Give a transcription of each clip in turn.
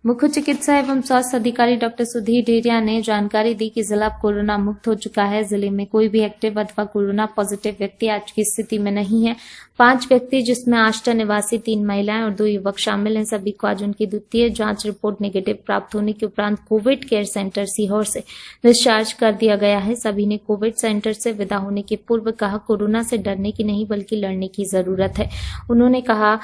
मुख्य चिकित्सा एवं स्वास्थ्य अधिकारी डॉक्टर सुधीर डेरिया ने जानकारी दी कि जिला कोरोना मुक्त हो चुका है। जिले में कोई भी एक्टिव अथवा कोरोना पॉजिटिव व्यक्ति आज की स्थिति में नहीं है। 5 व्यक्ति जिसमें आष्टा निवासी 3 महिलाएं और 2 युवक शामिल हैं। सभी को आज उनकी द्वितीय जांच रिपोर्ट नेगेटिव प्राप्त होने के उपरांत कोविड केयर सेंटर सीहोर से डिस्चार्ज कर दिया गया है। सभी ने कोविड सेंटर से विदा होने के पूर्व कहा, कोरोना से डरने की नहीं बल्कि लड़ने की जरूरत है। उन्होंने कहा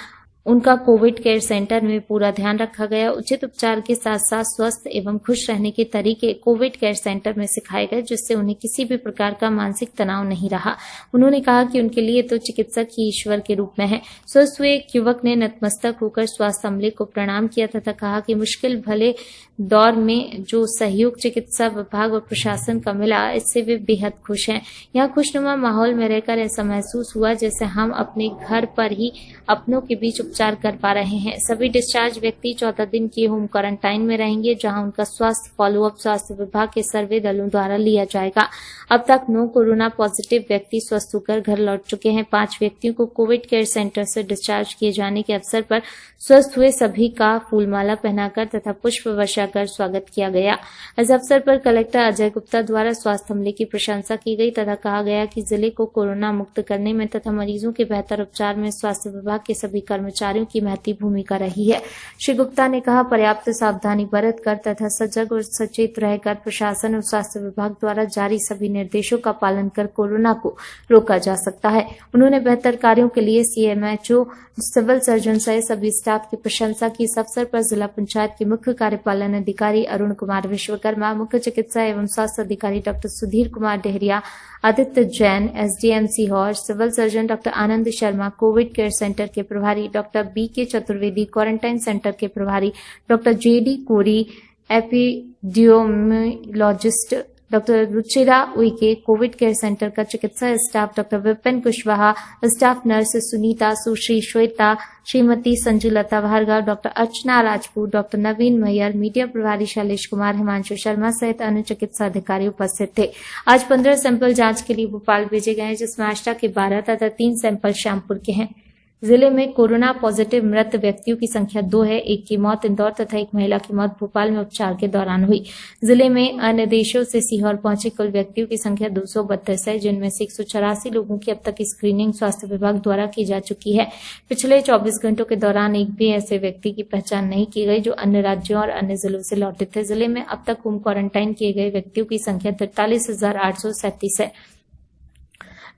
उनका कोविड केयर सेंटर में पूरा ध्यान रखा गया। उचित उपचार के साथ साथ स्वस्थ एवं खुश रहने के तरीके कोविड केयर सेंटर में सिखाए गए, जिससे उन्हें किसी भी प्रकार का मानसिक तनाव नहीं रहा। उन्होंने कहा कि उनके लिए तो चिकित्सक ही ईश्वर के रूप में है। स्वस्थ हुए एक युवक ने नतमस्तक होकर स्वास्थ्य अमले को प्रणाम किया तथा कहा कि मुश्किल भले दौर में जो सहयोग चिकित्सा विभाग और प्रशासन का मिला, इससे वे बेहद खुश हैं। यहाँ खुशनुमा माहौल में रहकर ऐसा महसूस हुआ जैसे हम अपने घर पर ही अपनों के बीच उपचार कर पा रहे हैं। सभी डिस्चार्ज व्यक्ति 14 दिन की होम क्वारंटाइन में रहेंगे, जहां उनका स्वास्थ्य फॉलोअप स्वास्थ्य विभाग के सर्वे दलों द्वारा लिया जाएगा। अब तक 9 कोरोना पॉजिटिव व्यक्ति स्वस्थ होकर घर लौट चुके हैं। 5 व्यक्तियों को कोविड केयर सेंटर से डिस्चार्ज किए जाने के अवसर पर स्वस्थ हुए सभी का फूलमाला पहनाकर तथा पुष्प वर्षा कर स्वागत किया गया। इस अवसर पर कलेक्टर अजय गुप्ता द्वारा स्वास्थ्य अमले की प्रशंसा की गई तथा कहा गया कि जिले को कोरोना मुक्त करने में तथा मरीजों के बेहतर उपचार में स्वास्थ्य विभाग के सभी कर्मचारियों की महती भूमिका रही है। श्री गुप्ता ने कहा, पर्याप्त सावधानी बरत कर तथा सजग और सचेत रहकर प्रशासन और स्वास्थ्य विभाग द्वारा जारी सभी निर्देशों का पालन कर कोरोना को रोका जा सकता है। उन्होंने बेहतर कार्यों के लिए सीएमएचओ, सिविल सर्जन सहित सभी स्टाफ की प्रशंसा की। इस अवसर पर जिला पंचायत के मुख्य कार्यपालन अधिकारी अरुण कुमार विश्वकर्मा, मुख्य चिकित्सा एवं स्वास्थ्य अधिकारी doctor Sudhir Kumar Dehariya, Aditya Jain, SDM Sehore, civil surgeon doctor Anand Sharma, covid care centre के प्रभारी doctor BK Chaturvedi, quarantine centre के प्रभारी doctor JD Kori, epidemiologist doctor Ruchira Uike, covid care centre का चिकित्सा staff doctor Vipin Kushwaha, staff nurse Sunita, Sushri Shweta, Shrimati Sanjulata Bhargav, doctor Archana Rajput, doctor Naveen Maiyar, media प्रभारी शैलेश कुमार, हिमांशु शर्मा सहित अन्य चिकित्सा अधिकारी उपस्थित थे। आज 15 सैंपल जांच के लिए भोपाल भेजे गए हैं, जिसमें आष्टा के 12 तथा 3 सैंपल श्यामपुर के हैं। जिले में कोरोना पॉजिटिव मृत व्यक्तियों की संख्या 2 है। एक की मौत इंदौर तथा एक महिला की मौत भोपाल में उपचार के दौरान हुई। जिले में अन्य देशों से सीहोर पहुंचे कुल व्यक्तियों की संख्या 232 है, जिनमें से 184 लोगों की अब तक स्क्रीनिंग स्वास्थ्य विभाग द्वारा की जा चुकी है। पिछले 24 घंटों के दौरान एक भी ऐसे व्यक्ति की पहचान नहीं की गई जो अन्य राज्यों और अन्य जिलों से लौटे थे। जिले में अब तक होम क्वारंटाइन किए गए व्यक्तियों की संख्या 43,837 है।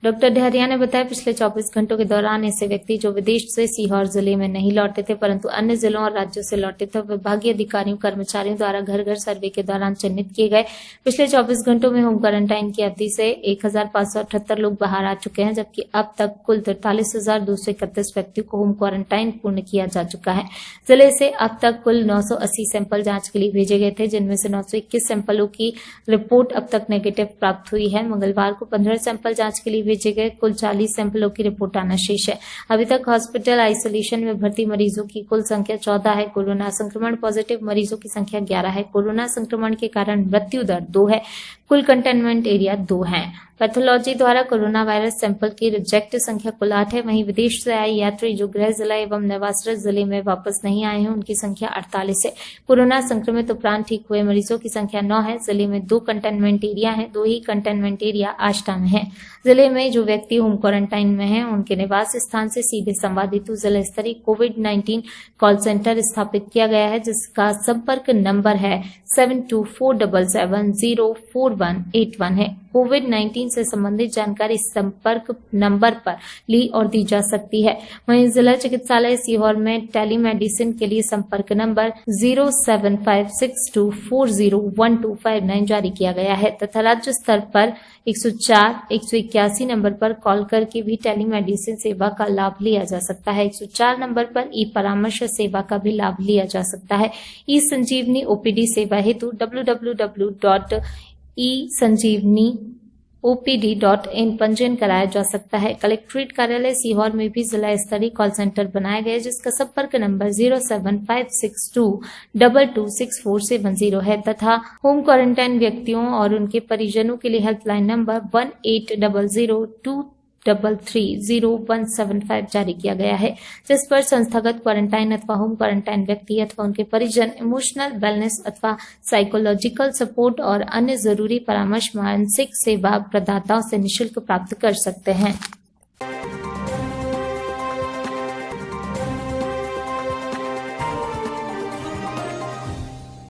डॉक्टर डेहरिया ने बताया, पिछले 24 घंटों के दौरान ऐसे व्यक्ति जो विदेश से सीहोर जिले में नहीं लौटे थे परंतु अन्य जिलों और राज्यों से लौटे थे, विभागीय अधिकारियों कर्मचारियों द्वारा घर घर सर्वे के दौरान चिन्हित किए गए। पिछले 24 घंटों में होम क्वारंटाइन की अवधि से 1578 लोग बाहर आ चुके हैं, जबकि अब तक कुल 43,231 व्यक्तियों को होम क्वारंटाइन पूर्ण किया जा चुका है। जिले से अब तक कुल 980 सैंपल जांच के लिए भेजे गए थे, जिनमें से 921 सैंपलों की रिपोर्ट अब तक नेगेटिव प्राप्त हुई है। मंगलवार को 15 सैंपल जांच के लिए भेजे गए कुल 40 सैंपलों की रिपोर्ट आना शेष है। अभी तक हॉस्पिटल आइसोलेशन में भर्ती मरीजों की कुल संख्या 14 है। कोरोना संक्रमण पॉजिटिव मरीजों की संख्या 11 है। कोरोना संक्रमण के कारण मृत्यु दर 2 है। कुल कंटेनमेंट एरिया 2 है। पैथोलॉजी द्वारा कोरोना वायरस सैंपल की रिजेक्ट संख्या कुल 8 है। वहीं विदेश से आए यात्री जो गृह जिला एवं निवासरत जिले में वापस नहीं आए हैं, उनकी संख्या 48 है। कोरोना संक्रमित उपरांत ठीक हुए मरीजों की संख्या 9 है। जिले में 2 कंटेनमेंट एरिया है। 2 ही कंटेनमेंट एरिया आष्टा में है। जिले में जो व्यक्ति होम क्वारंटाइन में हैं, उनके निवास स्थान से सीधे संवादित जिला स्तरीय कोविड-19 कॉल सेंटर स्थापित किया गया है, जिसका संपर्क नंबर है 7247704181 है। कोविड-19 से संबंधित जानकारी संपर्क नंबर पर ली और दी जा सकती है। वहीं जिला चिकित्सालय सीहोर में टेलीमेडिसिन के लिए संपर्क नंबर 07562401259 जारी किया गया है तथा राज्य स्तर पर 104-181 नंबर पर कॉल करके भी टेलीमेडिसिन सेवा का लाभ लिया जा सकता है। 104 नंबर पर ई परामर्श सेवा का भी लाभ लिया जा सकता है। ई संजीवनी ओपीडी सेवा हेतु www.esanjeevaniopd.in पंजीयन कराया जा सकता है। कलेक्ट्रेट कार्यालय सीहोर में भी जिला स्तरीय कॉल सेंटर बनाया गया है, जिसका संपर्क नंबर 07562226470 है तथा होम क्वारंटाइन व्यक्तियों और उनके परिजनों के लिए हेल्पलाइन नंबर 1800 633175 जारी किया गया है, जिस पर संस्थागत क्वारंटाइन अथवा होम क्वारंटाइन व्यक्ति अथवा उनके परिजन इमोशनल वेलनेस अथवा साइकोलॉजिकल सपोर्ट और अन्य जरूरी परामर्श मानसिक सेवा प्रदाताओं से निःशुल्क प्राप्त कर सकते हैं।